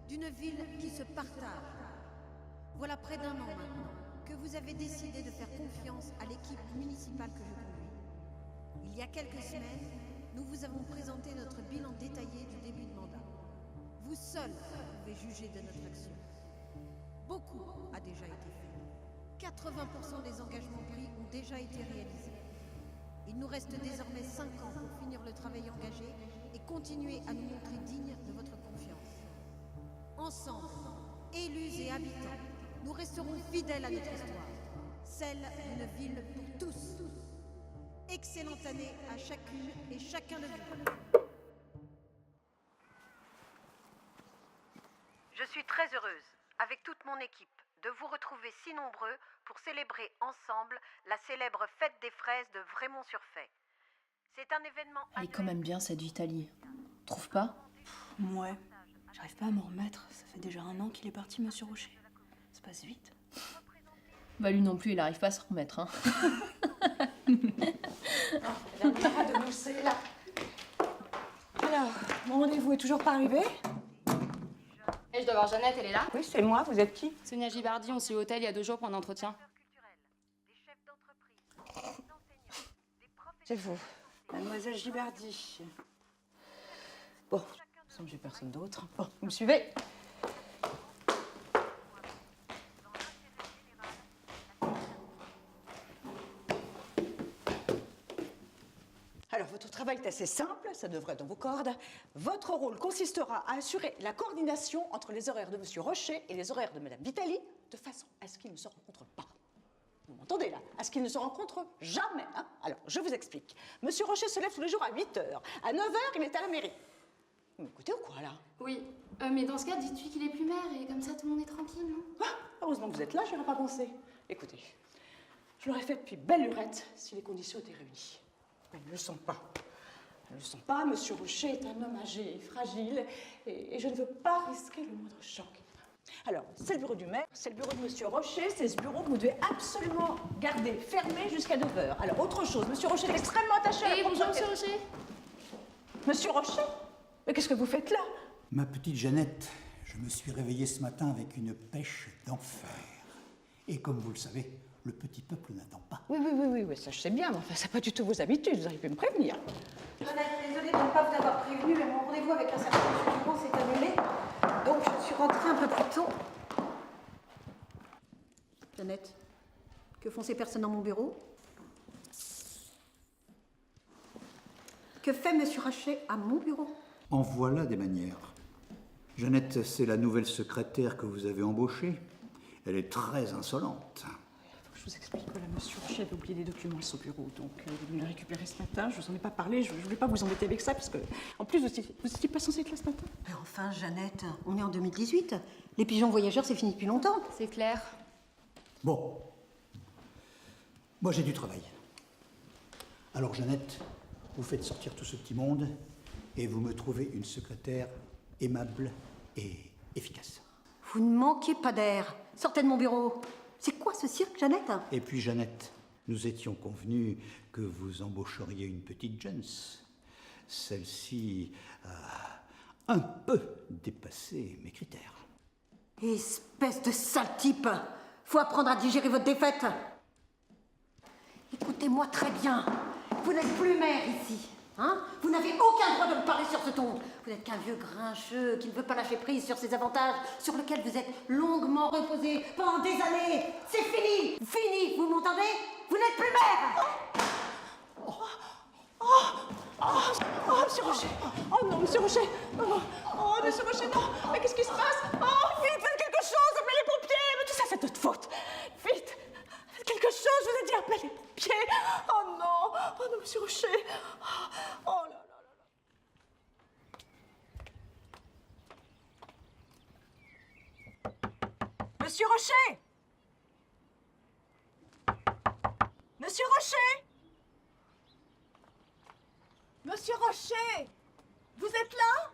d'une ville qui se partage. Voilà près d'un an maintenant que vous avez décidé de faire confiance à l'équipe municipale que je conduis. Il y a quelques semaines, nous vous avons présenté notre bilan détaillé du début de mandat. Vous seuls pouvez juger de notre action. Beaucoup a déjà été fait. 80% des engagements pris ont déjà été réalisés. Il nous reste désormais 5 ans pour finir le travail engagé et continuer à nous montrer dignes de votre confiance. Ensemble, élus et habitants, nous resterons fidèles à notre histoire, celle d'une ville pour tous. Excellente année à chacune et chacun de vous. Je suis très heureuse, avec toute mon équipe, de vous retrouver si nombreux pour célébrer ensemble la célèbre fête des fraises de Vrémont-sur-Fay. C'est un événement... Elle est quand même bien cette Vitaly. Trouve pas? Ouais. J'arrive pas à m'en remettre. Ça fait déjà 1 an qu'il est parti, Monsieur Rocher. Ça passe vite. Bah lui non plus, il arrive pas à se remettre, hein. Arrête de mousser, là. Alors, mon rendez-vous est toujours pas arrivé? Je dois voir Jeannette, elle est là? Oui, c'est moi. Vous êtes qui? Sonia Gibardi, on s'est au hôtel il y a 2 jours pour un entretien. C'est vous. Mademoiselle Gibardi. Bon, de toute façon, j'ai personne d'autre. Bon, vous me suivez? Alors, votre travail est assez simple, ça devrait être dans vos cordes. Votre rôle consistera à assurer la coordination entre les horaires de Monsieur Rocher et les horaires de Madame Vitaly, de façon à ce qu'ils ne se rencontrent pas. Vous m'entendez là? À ce qu'ils ne se rencontrent jamais. Hein? Alors, je vous explique. Monsieur Rocher se lève tous les jours à 8 h. À 9 h, il est à la mairie. Vous m'écoutez ou quoi, là? Oui, mais dans ce cas, dites-lui qu'il est plus maire et comme ça tout le monde est tranquille, non? Ah, heureusement que vous êtes là, j'y aurais pas pensé. Écoutez, je l'aurais fait depuis belle lurette si les conditions étaient réunies. Mais elles ne le sont pas. Elles ne le sont pas. Monsieur Rocher est un homme âgé et fragile et je ne veux pas risquer le moindre choc. Alors, c'est le bureau du maire, c'est le bureau de Monsieur Rocher, c'est ce bureau que vous devez absolument garder fermé jusqu'à 9 h. Alors, autre chose, Monsieur Rocher est extrêmement attaché à la Bonjour, Monsieur Rocher. Monsieur Rocher? Mais qu'est-ce que vous faites là? Ma petite Jeannette, je me suis réveillée ce matin avec une pêche d'enfer. Et comme vous le savez, le petit peuple n'attend pas. Oui, ça je sais bien, mais enfin, c'est pas du tout vos habitudes, vous auriez pu me prévenir. Jeannette, désolée de ne pas vous avoir prévenu, mais mon rendez-vous avec un certain monsieur Durand s'est annulé. Donc je suis rentrée un peu plus tôt. Jeannette, que font ces personnes dans mon bureau? Que fait monsieur Rocher à mon bureau? En voilà des manières. Jeannette, c'est la nouvelle secrétaire que vous avez embauchée. Elle est très insolente. Je vous explique que là, Monsieur Rocher avait oublié des documents à son bureau, donc il est venu les récupérer ce matin. Je vous en ai pas parlé, je voulais pas vous embêter avec ça, parce que, en plus, vous étiez pas censé être là ce matin. Mais enfin, Jeannette, on est en 2018. Les pigeons voyageurs, c'est fini depuis longtemps. C'est clair. Bon. Moi, j'ai du travail. Alors, Jeannette, vous faites sortir tout ce petit monde et vous me trouvez une secrétaire aimable et efficace. Vous ne manquez pas d'air. Sortez de mon bureau. C'est quoi ce cirque, Jeannette? Et puis, Jeannette, nous étions convenus que vous embaucheriez une petite Jones. Celle-ci a un peu dépassé mes critères. Espèce de sale type. Faut apprendre à digérer votre défaite. Écoutez-moi très bien. Vous n'êtes plus maire ici. Hein? Vous n'avez aucun droit de me parler sur ce ton. Vous n'êtes qu'un vieux grincheux qui ne veut pas lâcher prise sur ses avantages, sur lesquels vous êtes longuement reposé pendant des années. C'est fini. Fini, vous m'entendez? Vous n'êtes plus maire. Oh, Monsieur Rocher! Oh non, Monsieur Rocher! Oh, Monsieur Rocher, non! Mais qu'est-ce qui se passe? Oh, vite, faites quelque chose! Appelez les pompiers! Mais tout ça, c'est de votre faute! Vite! Faites quelque chose, je vous ai dit, appelez les pompiers! Oh non! Oh non, Monsieur Rocher! Oh là là là! Monsieur Rocher! Monsieur Rocher! Monsieur Rocher! Vous êtes là?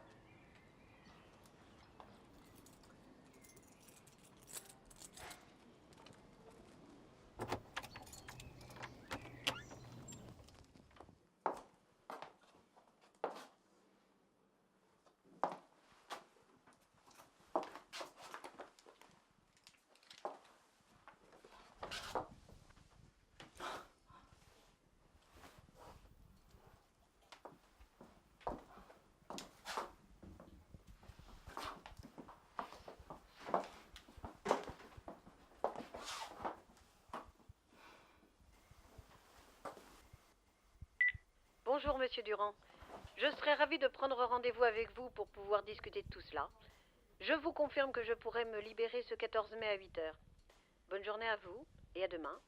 Bonjour, monsieur Durand. Je serais ravie de prendre rendez-vous avec vous pour pouvoir discuter de tout cela. Je vous confirme que je pourrai me libérer ce 14 mai à 8 heures. Bonne journée à vous et à demain.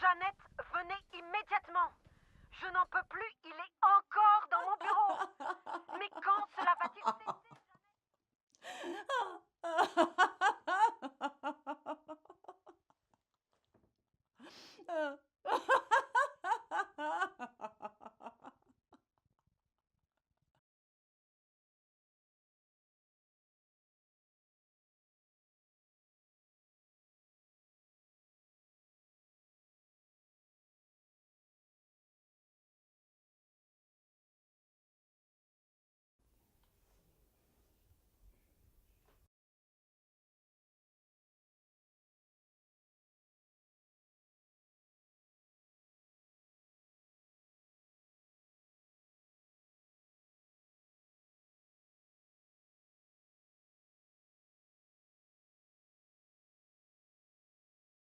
Jeannette, venez immédiatement. Je n'en peux plus, il est encore dans mon bureau. Mais quand cela va-t-il cesser?